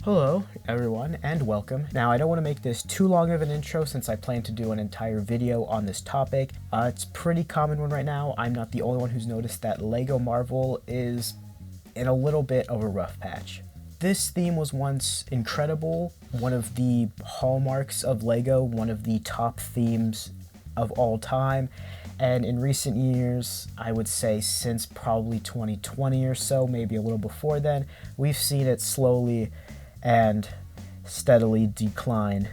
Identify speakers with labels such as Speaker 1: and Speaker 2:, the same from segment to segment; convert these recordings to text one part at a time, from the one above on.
Speaker 1: Hello everyone and welcome. Now I don't want to make this too long of an intro since I plan to do an entire video on this topic. It's a pretty common one right now. I'm not the only one who's noticed that LEGO Marvel is in a little bit of a rough patch. This theme was once incredible, one of the hallmarks of LEGO, one of the top themes of all time, and in recent years, I would say since probably 2020 or so, maybe a little before then, we've seen it slowly and steadily decline.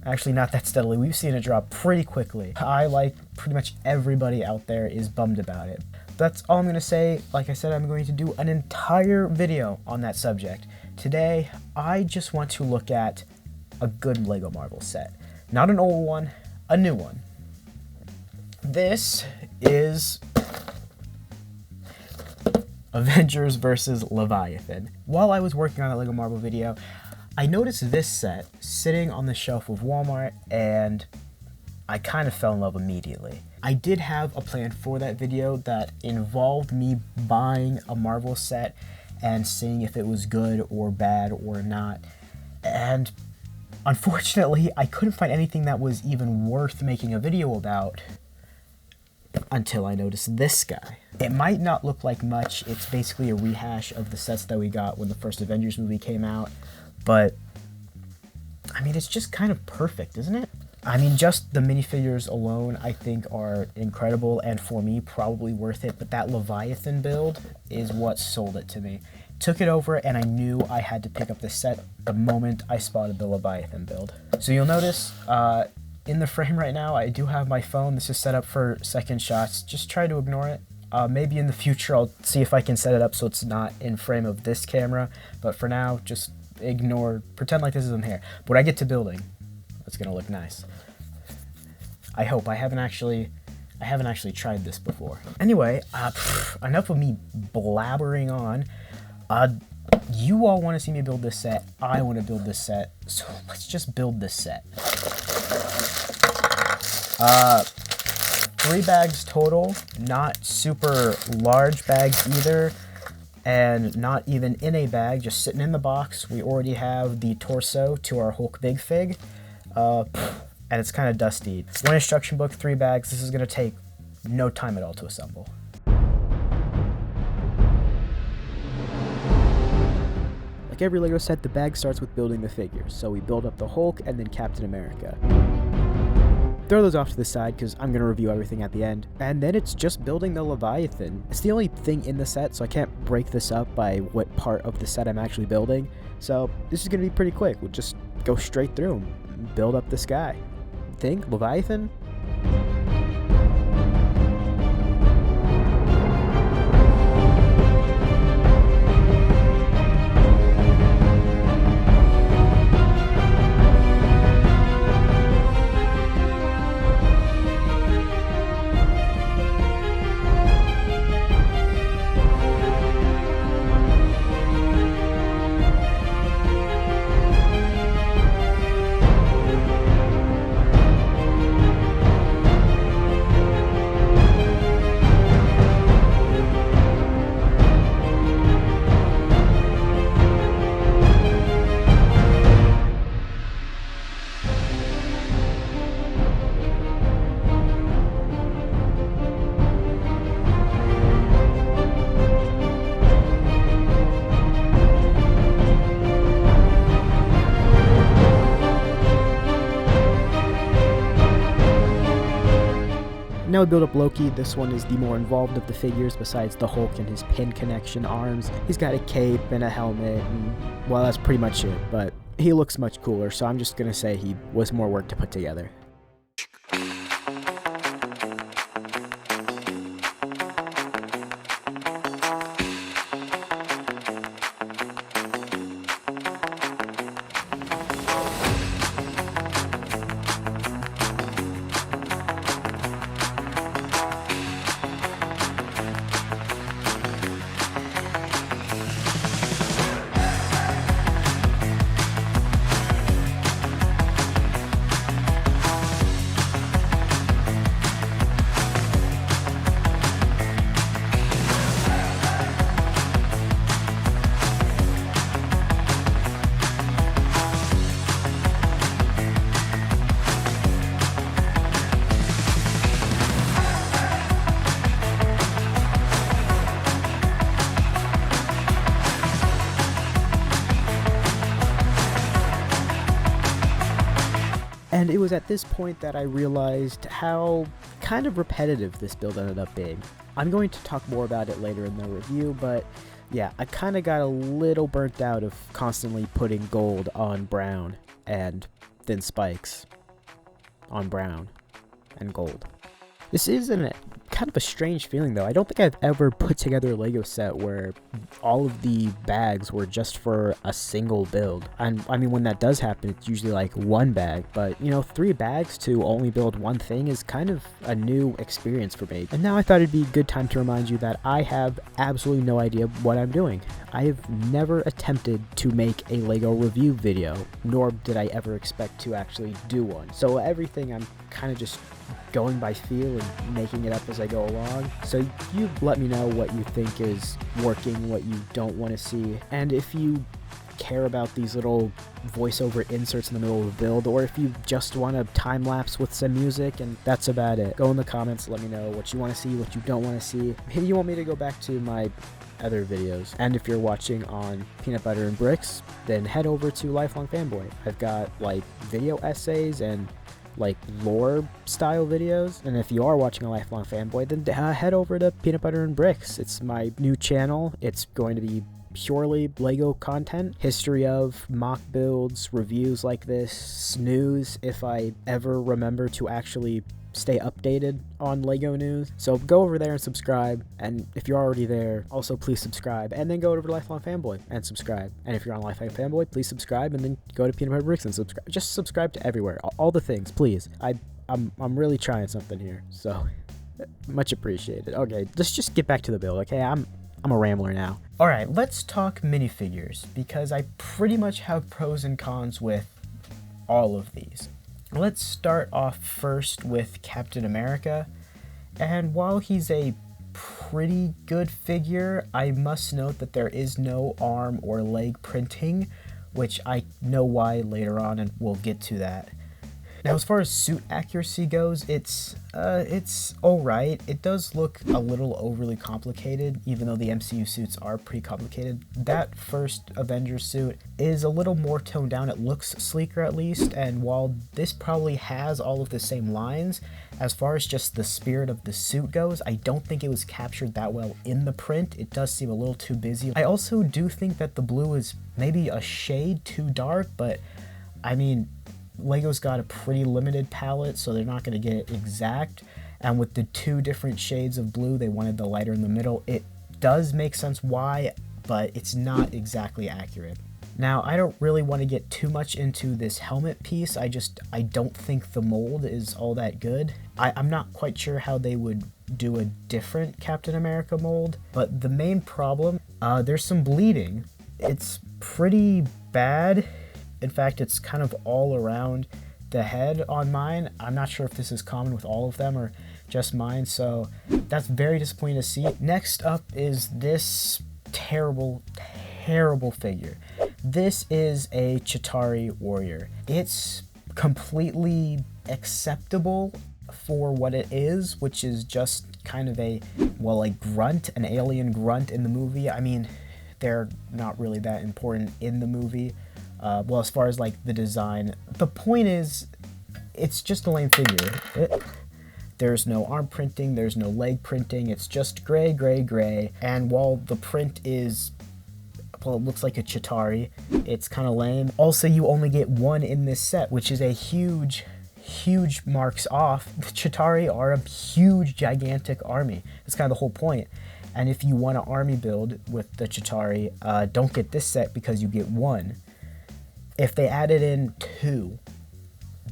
Speaker 1: Actually, not that steadily. We've seen it drop pretty quickly. I, like pretty much everybody out there, is bummed about it. That's all I'm going to say. Like I said, I'm going to do an entire video on that subject. Today, I just want to look at a good LEGO Marvel set. Not an old one, a new one. This is Avengers versus Leviathan. While I was working on that LEGO Marvel video, I noticed this set sitting on the shelf of Walmart and I kind of fell in love immediately. I did have a plan for that video that involved me buying a Marvel set and seeing if it was good or bad or not. And unfortunately, I couldn't find anything that was even worth making a video about until I noticed this guy. It might not look like much. It's basically a rehash of the sets that we got when the first Avengers movie came out, but I mean, it's just kind of perfect, isn't it? I mean, just the minifigures alone, I think, are incredible, and for me, probably worth it, but that Leviathan build is what sold it to me. Took it over, and I knew I had to pick up the set the moment I spotted the Leviathan build. So you'll notice, in the frame right now, I do have my phone. This is set up for second shots. Just try to ignore it. Maybe in the future, I'll see if I can set it up so it's not in frame of this camera, but for now, just ignore, pretend like this isn't here. But when I get to building, it's gonna look nice. I hope. I haven't actually tried this before. Anyway, enough of me blabbering on. You all want to see me build this set. I want to build this set. So let's just build this set. 3 bags total. Not super large bags either. And not even in a bag, just sitting in the box. We already have the torso to our Hulk Big Fig. And it's kind of dusty. 1 instruction book, 3 bags. This is going to take no time at all to assemble. Like every LEGO set, the bag starts with building the figures. So we build up the Hulk and then Captain America. Throw those off to the side because I'm going to review everything at the end. And then it's just building the Leviathan. It's the only thing in the set, so I can't break this up by what part of the set I'm actually building. So this is going to be pretty quick. We'll just go straight through and build up this guy. Think Leviathan? Now we build up Loki. This one is the more involved of the figures besides the Hulk and his pin connection arms. He's got a cape and a helmet, and well, that's pretty much it, but he looks much cooler, so I'm just gonna say he was more work to put together. And it was at this point that I realized how kind of repetitive this build ended up being. I'm going to talk more about it later in the review, but yeah, I kind of got a little burnt out of constantly putting gold on brown and then spikes on brown and gold. This is kind of a strange feeling though. I don't think I've ever put together a Lego set where all of the bags were just for a single build. And I mean, when that does happen, it's usually like one bag, but you know, 3 bags to only build one thing is kind of a new experience for me. And now I thought it'd be a good time to remind you that I have absolutely no idea what I'm doing. I have never attempted to make a Lego review video, nor did I ever expect to actually do one. So everything I'm kind of just going by feel and making it up as I go along. So you let me know what you think is working, what you don't want to see, and if you care about these little voiceover inserts in the middle of the build, or if you just want a time lapse with some music, and that's about it. Go in the comments, let me know what you want to see, what you don't want to see. Maybe you want me to go back to my other videos. And if you're watching on Peanut Butter and Bricks, then head over to Lifelong Fanboy. I've got like video essays and like lore style videos. And if you are watching a Lifelong Fanboy, then head over to Peanut Butter and Bricks. It's my new channel. It's going to be purely Lego content, history of, mock builds, reviews like this, snooze if I ever remember to actually stay updated on Lego news. So go over there and subscribe, and if you're already there, also please subscribe, and then go over to Lifelong Fanboy and subscribe. And if you're on Lifelong Fanboy, please subscribe, and then go to Peanut Butter Bricks and subscribe. Just subscribe to everywhere, all the things, please. I'm really trying something here, so much appreciated. Okay, let's just get back to the build. Okay, I'm a rambler now. All right, let's talk minifigures, because I pretty much have pros and cons with all of these. Let's start off first with Captain America, and while he's a pretty good figure, I must note that there is no arm or leg printing, which I know why later on, and we'll get to that. Now, as far as suit accuracy goes, it's alright. It does look a little overly complicated, even though the MCU suits are pretty complicated. That first Avengers suit is a little more toned down. It looks sleeker at least, and while this probably has all of the same lines, as far as just the spirit of the suit goes, I don't think it was captured that well in the print. It does seem a little too busy. I also do think that the blue is maybe a shade too dark, but I mean, Lego's got a pretty limited palette, so they're not going to get it exact. And with the 2 different shades of blue, they wanted the lighter in the middle. It does make sense why, but it's not exactly accurate. Now, I don't really want to get too much into this helmet piece. I don't think the mold is all that good. I'm not quite sure how they would do a different Captain America mold, but the main problem, there's some bleeding. It's pretty bad. In fact, it's kind of all around the head on mine. I'm not sure if this is common with all of them or just mine, so that's very disappointing to see. Next up is this terrible, terrible figure. This is a Chitauri warrior. It's completely acceptable for what it is, which is just kind of a grunt, an alien grunt in the movie. I mean, they're not really that important in the movie. Well, as far as like the design, the point is, it's just a lame figure. There's no arm printing, there's no leg printing, it's just gray, gray, gray. And while the print is, well, it looks like a Chitauri, it's kind of lame. Also, you only get 1 in this set, which is a huge marks off. The Chitauri are a huge, gigantic army. That's kind of the whole point. And if you want an army build with the Chitauri, don't get this set because you get 1. If they added in 2,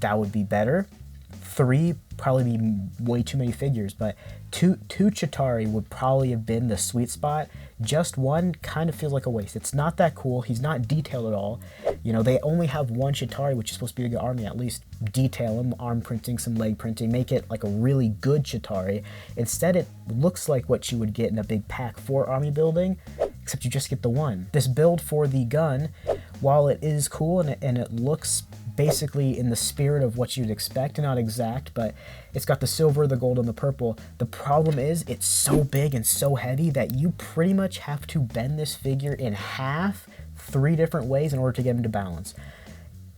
Speaker 1: that would be better. 3, probably be way too many figures, but two Chitauri would probably have been the sweet spot. Just 1 kind of feels like a waste. It's not that cool. He's not detailed at all. You know, they only have 1 Chitauri, which is supposed to be a good army. At least detail him, arm printing, some leg printing, make it like a really good Chitauri. Instead, it looks like what you would get in a big pack 4 army building, except you just get the 1. This build for the gun, while it is cool and it looks basically in the spirit of what you'd expect, not exact, but it's got the silver, the gold, and the purple. The problem is it's so big and so heavy that you pretty much have to bend this figure in half 3 different ways in order to get him to balance.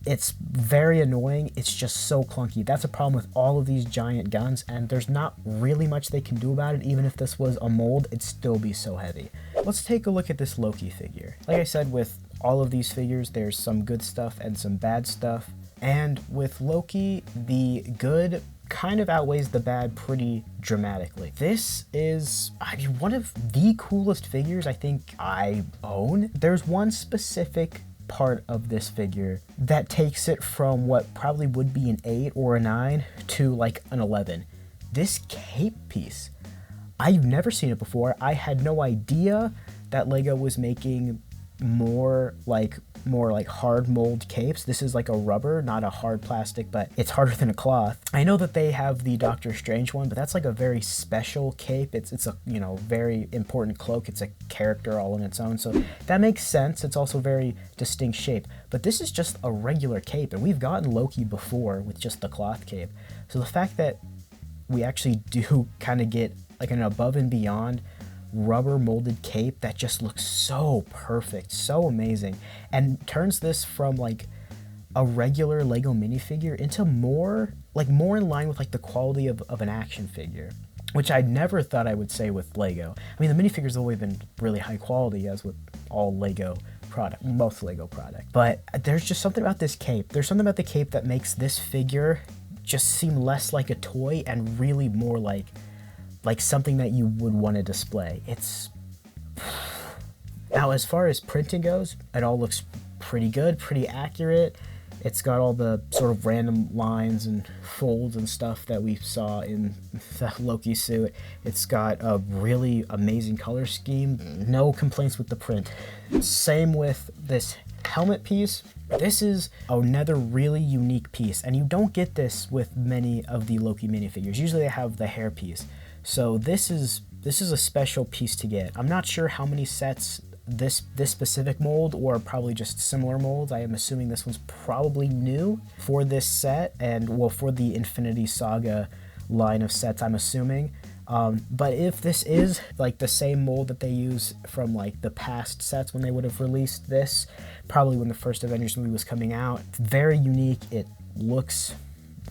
Speaker 1: It's very annoying. It's just so clunky. That's a problem with all of these giant guns, and there's not really much they can do about it. Even if this was a mold, it'd still be so heavy. Let's take a look at this Loki figure. Like I said, with all of these figures, there's some good stuff and some bad stuff. And with Loki, the good kind of outweighs the bad pretty dramatically. This is, I mean, one of the coolest figures I think I own. There's one specific part of this figure that takes it from what probably would be an 8 or a 9 to like an 11. This cape piece, I've never seen it before. I had no idea that Lego was making more like hard mold capes. This is like a rubber, not a hard plastic, but it's harder than a cloth. I know that they have the Doctor Strange one, but that's like a very special cape. It's a, you know, very important cloak. It's a character all on its own, so that makes sense. It's also very distinct shape, but this is just a regular cape, and we've gotten Loki before with just the cloth cape. So the fact that we actually do kind of get like an above and beyond rubber molded cape that just looks so perfect, so amazing, and turns this from like a regular Lego minifigure into more in line with like the quality of an action figure, which I never thought I would say with Lego. I mean, the minifigures have always been really high quality, as with all Lego product, most Lego product, but there's just something about this cape. There's something about the cape that makes this figure just seem less like a toy and really more like something that you would want to display. It's now, as far as printing goes, it all looks pretty good, pretty accurate. It's got all the sort of random lines and folds and stuff that we saw in the Loki suit. It's got a really amazing color scheme. No complaints with the print. Same with this helmet piece. This is another really unique piece, and you don't get this with many of the Loki minifigures. Usually they have the hair piece. So this is a special piece to get. I'm not sure how many sets this specific mold, or probably just similar molds. I am assuming this one's probably new for this set, and well, for the Infinity Saga line of sets, I'm assuming. But if this is like the same mold that they use from like the past sets when they would have released this, probably when the first Avengers movie was coming out, it's very unique. It looks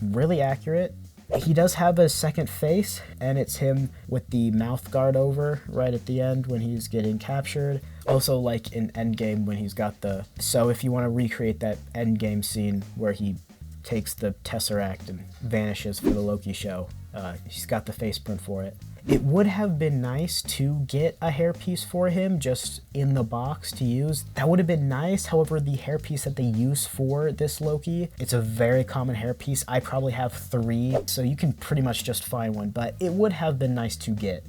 Speaker 1: really accurate. He does have a second face, and it's him with the mouth guard over right at the end when he's getting captured. Also, like in Endgame when he's got the... So if you want to recreate that Endgame scene where he takes the Tesseract and vanishes for the Loki show, he's got the face print for it. It would have been nice to get a hairpiece for him just in the box to use. That would have been nice. However, the hairpiece that they use for this Loki, it's a very common hairpiece. I probably have 3, so you can pretty much just find one, but it would have been nice to get.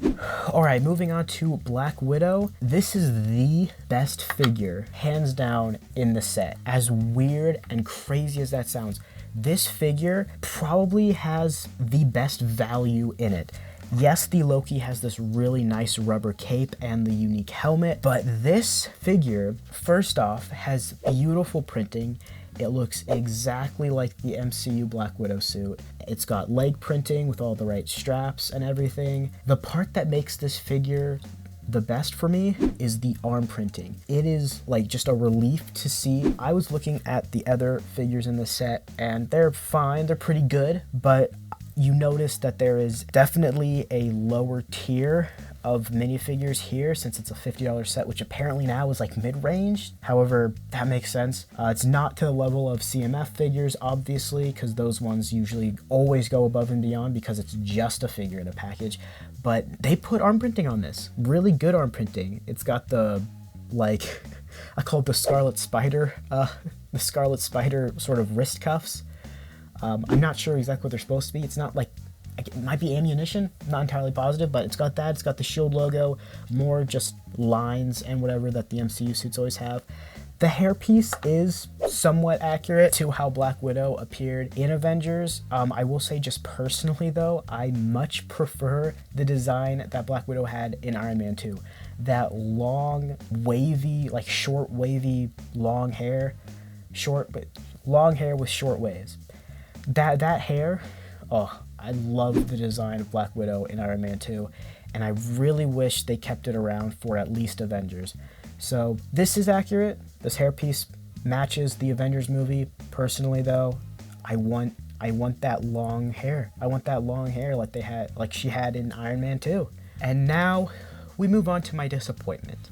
Speaker 1: All right, moving on to Black Widow. This is the best figure, hands down, in the set. As weird and crazy as that sounds, this figure probably has the best value in it. Yes, the Loki has this really nice rubber cape and the unique helmet, but this figure, first off, has beautiful printing. It looks exactly like the MCU Black Widow suit. It's got leg printing with all the right straps and everything. The part that makes this figure the best for me is the arm printing. It is like just a relief to see. I was looking at the other figures in the set and they're fine, they're pretty good, but you notice that there is definitely a lower tier of minifigures here since it's a $50 set, which apparently now is like mid-range. However, that makes sense. It's not to the level of CMF figures, obviously, because those ones usually always go above and beyond because it's just a figure in a package. But they put arm printing on this. Really good arm printing. It's got the, like, I call it the Scarlet Spider, sort of wrist cuffs. I'm not sure exactly what they're supposed to be. It's not like, it might be ammunition, not entirely positive, but it's got that. It's got the shield logo, more just lines and whatever that the MCU suits always have. The hairpiece is somewhat accurate to how Black Widow appeared in Avengers. I will say, just personally though, I much prefer the design that Black Widow had in Iron Man 2. That long, wavy, like short, wavy, long hair. Long hair with short waves. That hair, oh, I love the design of Black Widow in Iron Man 2, and I really wish they kept it around for at least Avengers. So this is accurate. This hairpiece matches the Avengers movie. Personally, though, I want that long hair. I want that long hair like she had in Iron Man 2. And now we move on to my disappointment.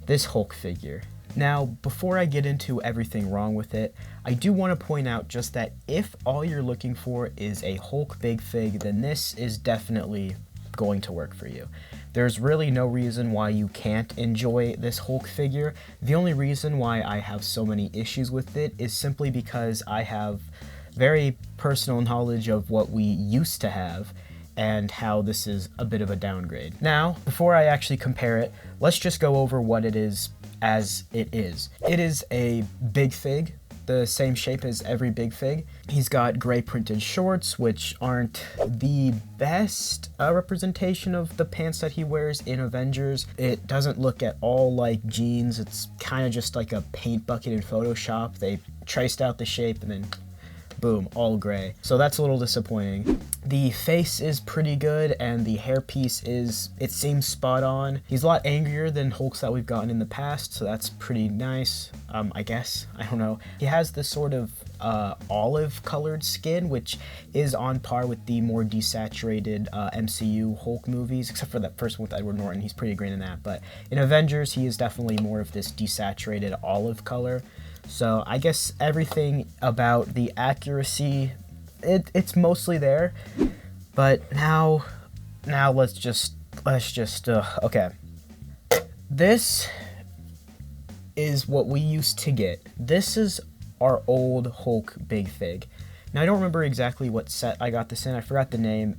Speaker 1: This Hulk figure. Now, before I get into everything wrong with it, I do want to point out just that if all you're looking for is a Hulk big fig, then this is definitely going to work for you. There's really no reason why you can't enjoy this Hulk figure. The only reason why I have so many issues with it is simply because I have very personal knowledge of what we used to have and how this is a bit of a downgrade. Now, before I actually compare it, let's just go over what it is as it is. It is a big fig, the same shape as every big fig. He's got gray printed shorts, which aren't the best representation of the pants that he wears in Avengers. It doesn't look at all like jeans. It's kind of just like a paint bucket in Photoshop. They traced out the shape and then boom, all gray. So that's a little disappointing. The face is pretty good, and the hairpiece it seems spot on. He's a lot angrier than Hulks that we've gotten in the past, so that's pretty nice, I guess. I don't know. He has this sort of olive colored skin, which is on par with the more desaturated MCU Hulk movies, except for that first one with Edward Norton. He's pretty green in that, but in Avengers, he is definitely more of this desaturated olive color. So I guess everything about the accuracy, it's mostly there. But now let's just okay. This is what we used to get. This is our old Hulk big fig. Now, I don't remember exactly what set I got this in. I forgot the name.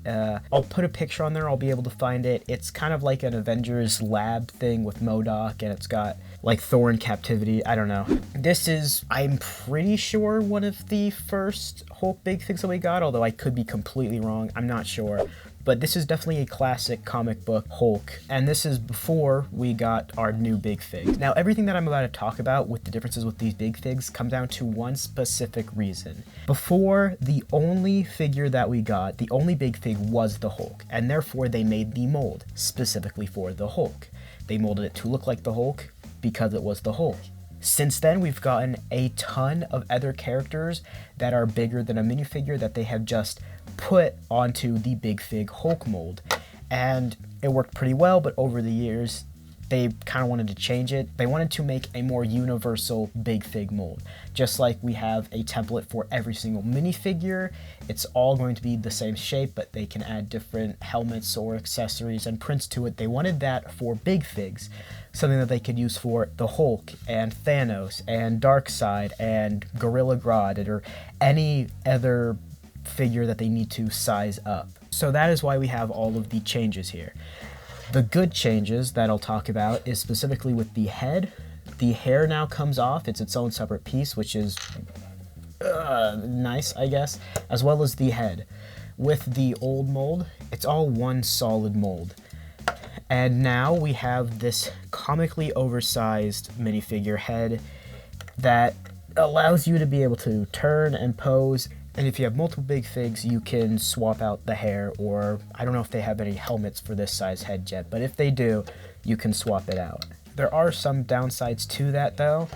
Speaker 1: I'll put a picture on there. I'll be able to find it. It's kind of like an Avengers lab thing with MODOK, and it's got like Thor in captivity. I don't know. This is, I'm pretty sure, one of the first Hulk big figs that we got, although I could be completely wrong. I'm not sure. But this is definitely a classic comic book Hulk, and this is before we got our new big figs. Now, everything that I'm about to talk about with the differences with these big figs come down to one specific reason. Before, the only figure that we got, the only big fig was the Hulk, and therefore they made the mold specifically for the Hulk. They molded it to look like the Hulk because it was the Hulk. Since then, we've gotten a ton of other characters that are bigger than a minifigure that they have just put onto the Big Fig Hulk mold. And it worked pretty well, but over the years, they kind of wanted to change it. They wanted to make a more universal Big Fig mold. Just like we have a template for every single minifigure, it's all going to be the same shape, but they can add different helmets or accessories and prints to it. They wanted that for Big Figs. Something that they could use for the Hulk and Thanos and Darkseid and Gorilla Grodd or any other figure that they need to size up. So that is why we have all of the changes here. The good changes that I'll talk about is specifically with the head. The hair now comes off. It's its own separate piece, which is nice, I guess, as well as the head. With the old mold, it's all one solid mold. And now we have this comically oversized minifigure head that allows you to be able to turn and pose. And if you have multiple big figs, you can swap out the hair, or I don't know if they have any helmets for this size head yet, but if they do, you can swap it out. There are some downsides to that though,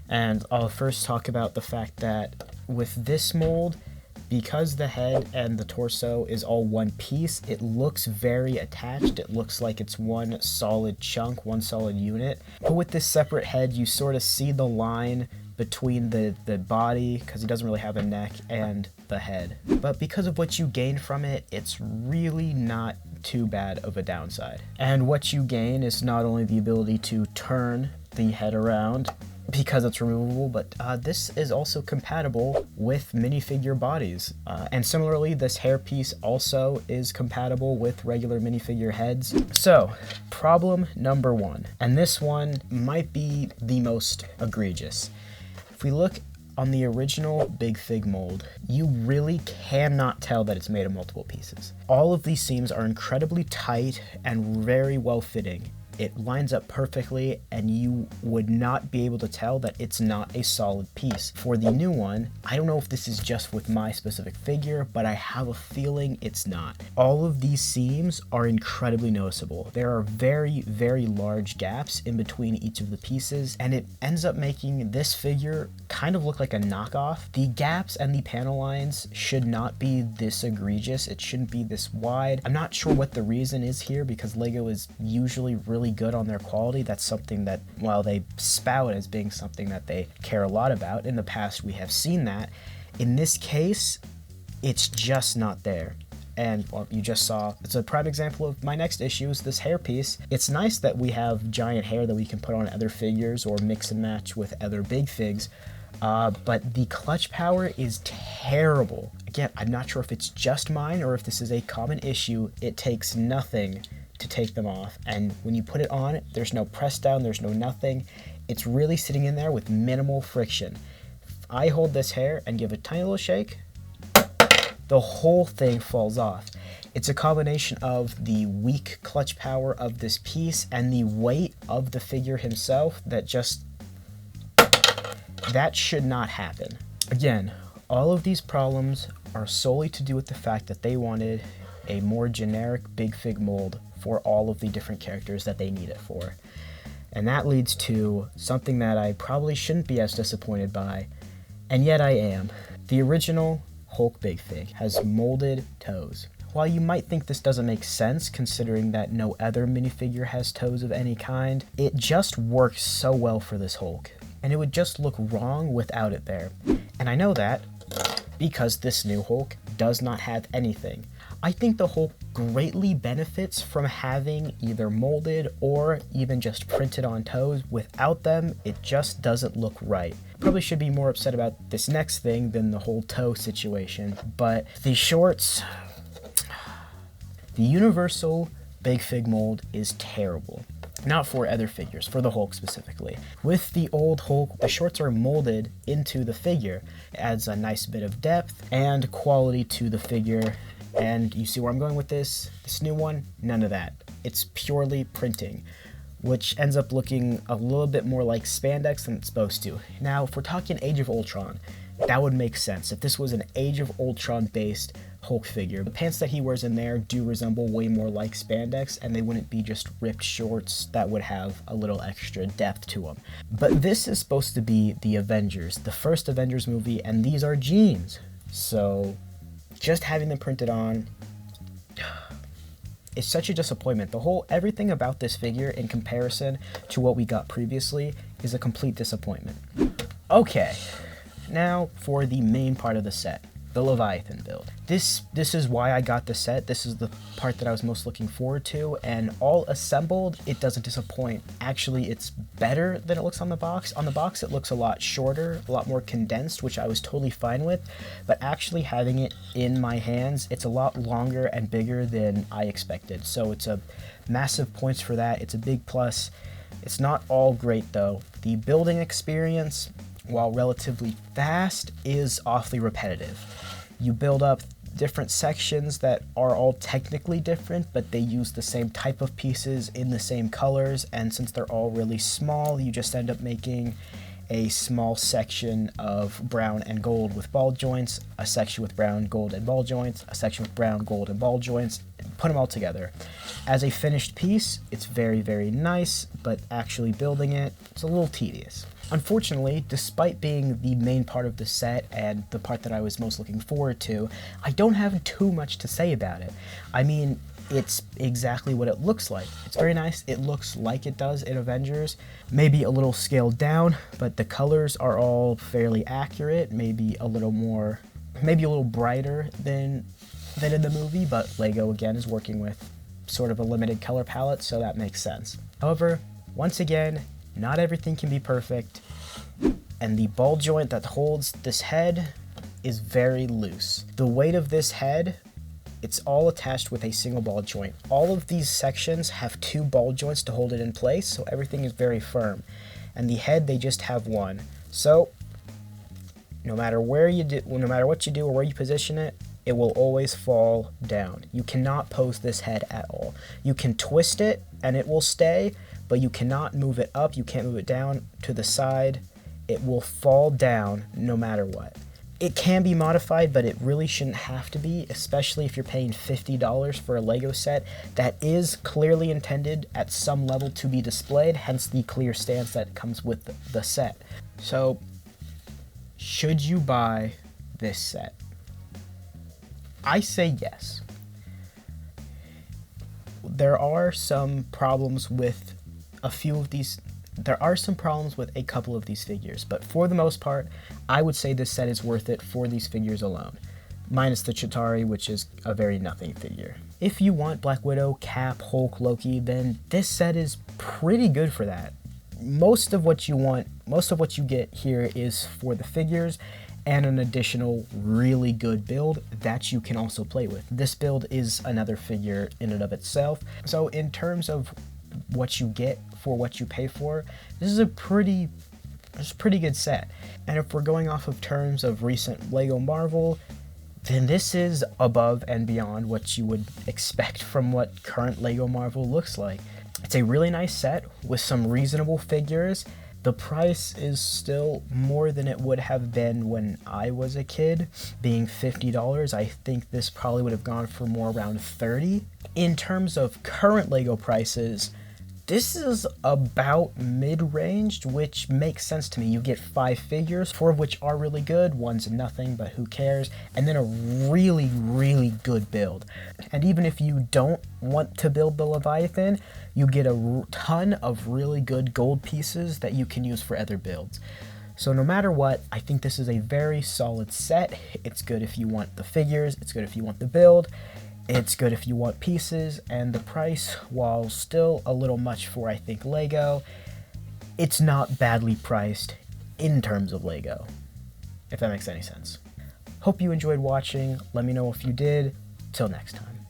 Speaker 1: and I'll first talk about the fact that with this mold, because the head and the torso is all one piece, it looks very attached. It looks like it's one solid chunk, one solid unit. But with this separate head, you sort of see the line between the body, because he doesn't really have a neck, and the head. But because of what you gain from it, it's really not too bad of a downside. And what you gain is not only the ability to turn the head around, because it's removable, but this is also compatible with minifigure bodies. And similarly, this hairpiece also is compatible with regular minifigure heads. So, problem number one, and this one might be the most egregious. If we look on the original Big Fig mold, you really cannot tell that it's made of multiple pieces. All of these seams are incredibly tight and very well fitting. it lines up perfectly, and you would not be able to tell that it's not a solid piece. For the new one, I don't know if this is just with my specific figure, but I have a feeling it's not. All of these seams are incredibly noticeable. There are very, very large gaps in between each of the pieces, and it ends up making this figure kind of look like a knockoff. The gaps and the panel lines should not be this egregious. It shouldn't be this wide. I'm not sure what the reason is here, because LEGO is usually really good on their quality. That's something that, while they spout as being something that they care a lot about, in the past we have seen that. In this case, it's just not there. And well, you just saw, it's a prime example of my next issue is this hair piece. It's nice that we have giant hair that we can put on other figures or mix and match with other big figs, but the clutch power is terrible. Again, I'm not sure if it's just mine or if this is a common issue. It takes nothing to take them off, and when you put it on, there's no press down, there's no nothing. It's really sitting in there with minimal friction. If I hold this hair and give a tiny little shake, the whole thing falls off. It's a combination of the weak clutch power of this piece and the weight of the figure himself that should not happen. Again, all of these problems are solely to do with the fact that they wanted a more generic big fig mold for all of the different characters that they need it for. And that leads to something that I probably shouldn't be as disappointed by, and yet I am. The original Hulk Big Fig has molded toes. While you might think this doesn't make sense considering that no other minifigure has toes of any kind, it just works so well for this Hulk, and it would just look wrong without it there. And I know that because this new Hulk does not have anything. I think the Hulk greatly benefits from having either molded or even just printed on toes. Without them, it just doesn't look right. Probably should be more upset about this next thing than the whole toe situation, but the shorts, the universal Big Fig mold is terrible. Not for other figures, for the Hulk specifically. With the old Hulk, the shorts are molded into the figure. It adds a nice bit of depth and quality to the figure. And you see where I'm going with this? This new one, none of that. It's purely printing, which ends up looking a little bit more like spandex than it's supposed to. Now, if we're talking Age of Ultron, that would make sense. If this was an Age of Ultron based Hulk figure, the pants that he wears in there do resemble way more like spandex, and they wouldn't be just ripped shorts that would have a little extra depth to them. But this is supposed to be the Avengers, the first Avengers movie, and these are jeans. So just having them printed on is such a disappointment. Everything about this figure in comparison to what we got previously is a complete disappointment. Okay, now for the main part of the set, the Leviathan build. This is why I got the set. This is the part that I was most looking forward to, and all assembled, it doesn't disappoint. Actually, it's better than it looks on the box. On the box, it looks a lot shorter, a lot more condensed, which I was totally fine with, but actually having it in my hands, it's a lot longer and bigger than I expected. So it's a massive points for that. It's a big plus. It's not all great though. The building experience, while relatively fast, is awfully repetitive. You build up different sections that are all technically different, but they use the same type of pieces in the same colors, and since they're all really small, you just end up making a small section of brown and gold with ball joints, a section with brown, gold, and ball joints, a section with brown, gold, and ball joints, and put them all together. As a finished piece, it's very, very nice, but actually building it, it's a little tedious. Unfortunately, despite being the main part of the set and the part that I was most looking forward to, I don't have too much to say about it. I mean, it's exactly what it looks like. It's very nice. It looks like it does in Avengers. Maybe a little scaled down, but the colors are all fairly accurate. Maybe a little brighter than in the movie, but LEGO again is working with sort of a limited color palette, so that makes sense. However, once again, not everything can be perfect, and the ball joint that holds this head is very loose. The weight of this head, it's all attached with a single ball joint. All of these sections have two ball joints to hold it in place, so everything is very firm. And the head, they just have one. So no matter what you do or where you position it, it will always fall down. You cannot pose this head at all. You can twist it and it will stay, but you cannot move it up, you can't move it down to the side. It will fall down no matter what. It can be modified, but it really shouldn't have to be, especially if you're paying $50 for a Lego set that is clearly intended at some level to be displayed, hence the clear stance that comes with the set. So, should you buy this set? I say yes. There are some problems with a couple of these figures, but for the most part, I would say this set is worth it for these figures alone, minus the Chitauri, which is a very nothing figure. If you want Black Widow, Cap, Hulk, Loki, then this set is pretty good for that. Most of what you get here is for the figures and an additional really good build that you can also play with. This build is another figure in and of itself. So in terms of what you get for what you pay for, this is a pretty good set. And if we're going off of terms of recent Lego Marvel, then this is above and beyond what you would expect from what current Lego Marvel looks like. It's a really nice set with some reasonable figures. The price is still more than it would have been when I was a kid, being $50. I think this probably would have gone for more around $30. In terms of current Lego prices, this is about mid-range, which makes sense to me. You get 5 figures, 4 of which are really good, one's nothing, but who cares, and then a really, really good build. And even if you don't want to build the Leviathan, you get a ton of really good gold pieces that you can use for other builds. So no matter what, I think this is a very solid set. It's good if you want the figures, it's good if you want the build, it's good if you want pieces, and the price, while still a little much for, I think, Lego, it's not badly priced in terms of Lego, if that makes any sense. Hope you enjoyed watching. Let me know if you did. Till next time.